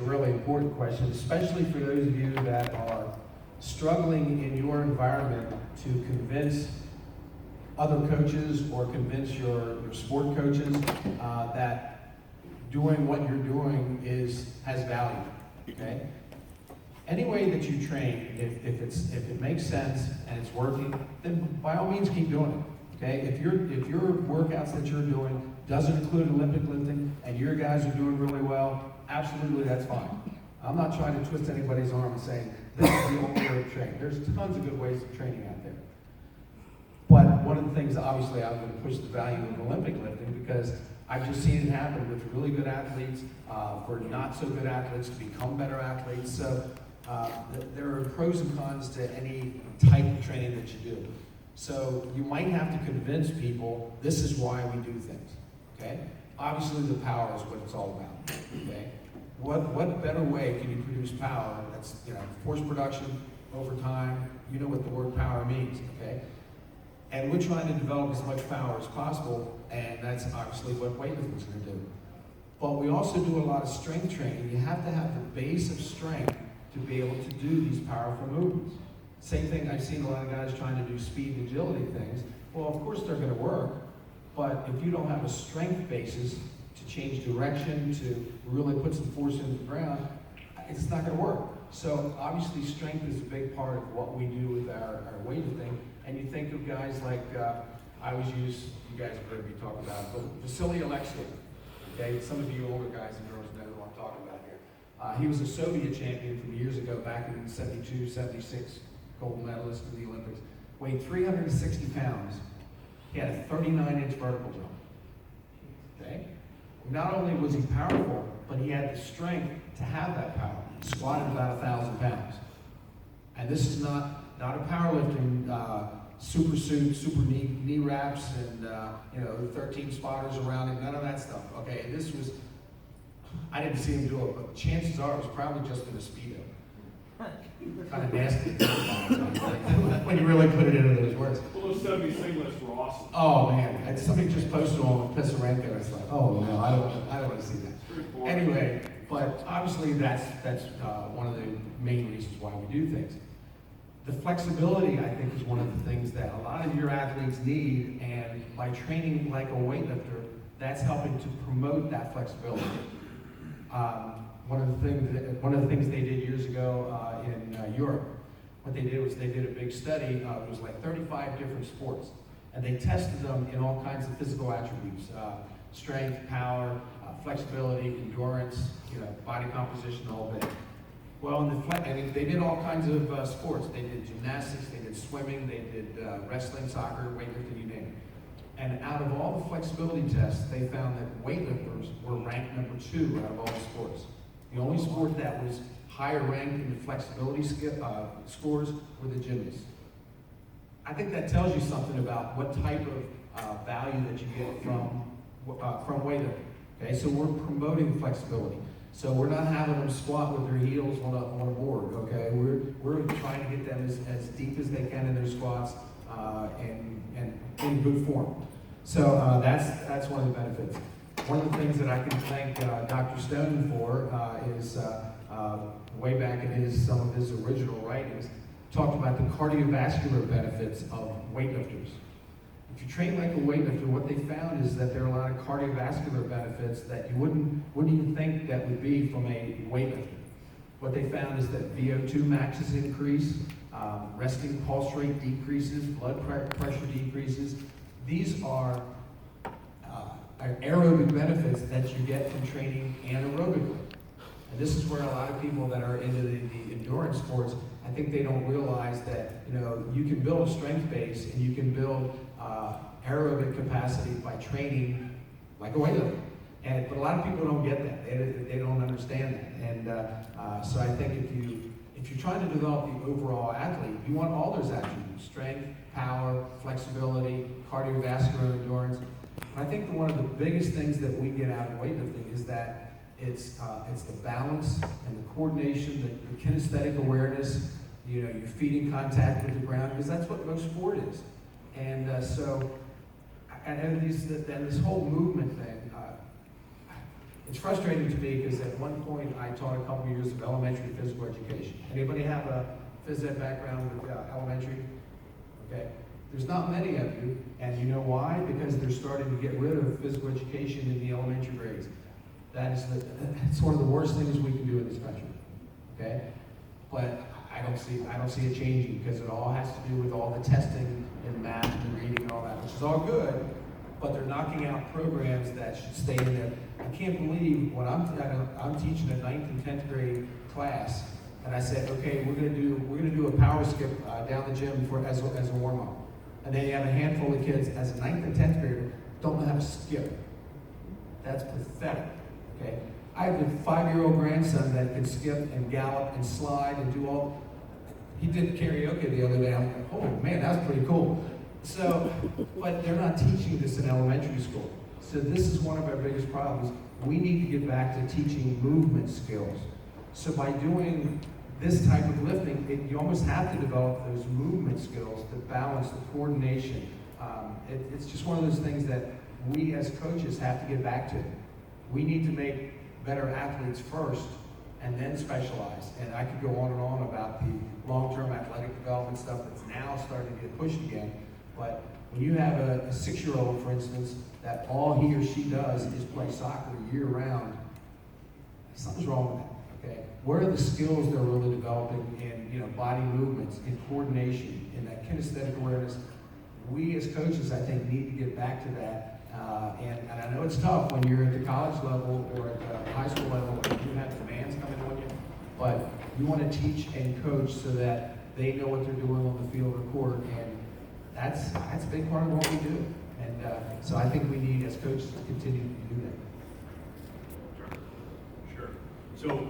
a really important question, especially for those of you that are struggling in your environment to convince other coaches or convince your sport coaches that doing what you're doing has value. Okay? Any way that you train, if it makes sense and it's working, then by all means keep doing it. Okay? If your workouts that you're doing doesn't include Olympic lifting and your guys are doing really well, absolutely that's fine. I'm not trying to twist anybody's arm and saying this is the only way to train. There's tons of good ways of training out there. But one of the things, obviously, I'm going to push the value of Olympic lifting because I've just seen it happen with really good athletes, for not so good athletes to become better athletes. So there are pros and cons to any type of training that you do. So you might have to convince people this is why we do things. Okay? Obviously, the power is what it's all about. Okay? What better way can you produce power? That's force production over time. You know what the word power means. Okay? And we're trying to develop as much power as possible, and that's obviously what weightlifting is going to do. But we also do a lot of strength training. You have to have the base of strength to be able to do these powerful movements. Same thing, I've seen a lot of guys trying to do speed and agility things. Well, of course they're going to work, but if you don't have a strength basis to change direction, to really put some force into the ground, it's not going to work. So obviously strength is a big part of what we do with our weightlifting. And you think of guys like, I always use, you guys have heard me talk about, but Vasily Alexiev. Okay, some of you older guys and girls know who I'm talking about here. He was a Soviet champion from years ago, back in 72, 76, gold medalist in the Olympics. Weighed 360 pounds. He had a 39-inch vertical jump. Okay? Not only was he powerful, but he had the strength to have that power. He squatted about 1,000 pounds. And this is not a powerlifting super suit, super knee wraps, and 13 spotters around him. None of that stuff. Okay, this was. I didn't see him do it, but chances are it was probably just in a Speedo. Kind of nasty when you really put it into those words. Well, those 70 singlets were awesome. Oh man, and somebody just posted on Pisarenko. It's like, oh no, I don't want to see that. Anyway, but obviously that's one of the main reasons why we do things. The flexibility, I think, is one of the things that a lot of your athletes need, and by training like a weightlifter, that's helping to promote that flexibility. One of the things they did years ago in Europe, what they did was they did a big study. It was like 35 different sports, and they tested them in all kinds of physical attributes: strength, power, flexibility, endurance, body composition, the whole bit. Well, and they did all kinds of sports. They did gymnastics, they did swimming, they did wrestling, soccer, weightlifting, you name it. And out of all the flexibility tests, they found that weightlifters were ranked number 2 out of all the sports. The only sport that was higher ranked in the flexibility scores were the gymnasts. I think that tells you something about what type of value that you get from weightlifting. Okay, so we're promoting flexibility. So we're not having them squat with their heels on a board. Okay, we're trying to get them as deep as they can in their squats and in good form. So that's one of the benefits. One of the things that I can thank Dr. Stone for is way back in some of his original writings, talked about the cardiovascular benefits of weightlifters. If you train like a weightlifter, what they found is that there are a lot of cardiovascular benefits that you wouldn't even think that would be from a weightlifter. What they found is that VO2 maxes increase, resting pulse rate decreases, blood pressure decreases. These are aerobic benefits that you get from training anaerobically. And this is where a lot of people that are into the endurance sports, I think they don't realize that you can build a strength base and you can build aerobic capacity by training like a weightlifter. But a lot of people don't get that. They don't understand that. And so I think if you're trying to develop the overall athlete, you want all those attributes: strength, power, flexibility, cardiovascular endurance. I think one of the biggest things that we get out of weightlifting is that it's the balance and the coordination, the kinesthetic awareness, your feet in contact with the ground, because that's what most sport is. And this whole movement thing, it's frustrating to me because at one point I taught a couple years of elementary physical education. Anybody have a phys ed background with elementary? Okay. There's not many of you, and you know why? Because they're starting to get rid of physical education in the elementary grades. It's one of the worst things we can do in this country. Okay? But I don't see it changing because it all has to do with all the testing and math and reading and all that, which is all good, but they're knocking out programs that should stay in there. I can't believe when I'm teaching a 9th and 10th grade class, and I said, okay, we're gonna do a power skip down the gym as a warm up, and then you have a handful of kids as a 9th and 10th grader don't know how to skip. That's pathetic. Okay, I have a 5-year-old grandson that can skip and gallop and slide and do all. He did karaoke the other day. I'm like, oh man, that's pretty cool. So, but they're not teaching this in elementary school. So this is one of our biggest problems. We need to get back to teaching movement skills. So by doing this type of lifting, you almost have to develop those movement skills to balance the coordination. It's just one of those things that we as coaches have to get back to. We need to make better athletes first and then specialize. And I could go on and on about the long-term athletic development stuff that's now starting to get pushed again. But when you have a 6-year-old, for instance, that all he or she does is play soccer year-round, something's wrong with that, okay? Where are the skills they're really developing in body movements, in coordination, in that kinesthetic awareness? We as coaches, I think, need to get back to that. And I know it's tough when you're at the college level or at the high school level and you have demands coming on you, but you want to teach and coach so that they know what they're doing on the field or court, and that's a big part of what we do. And so I think we need, as coaches, to continue to do that. Sure. So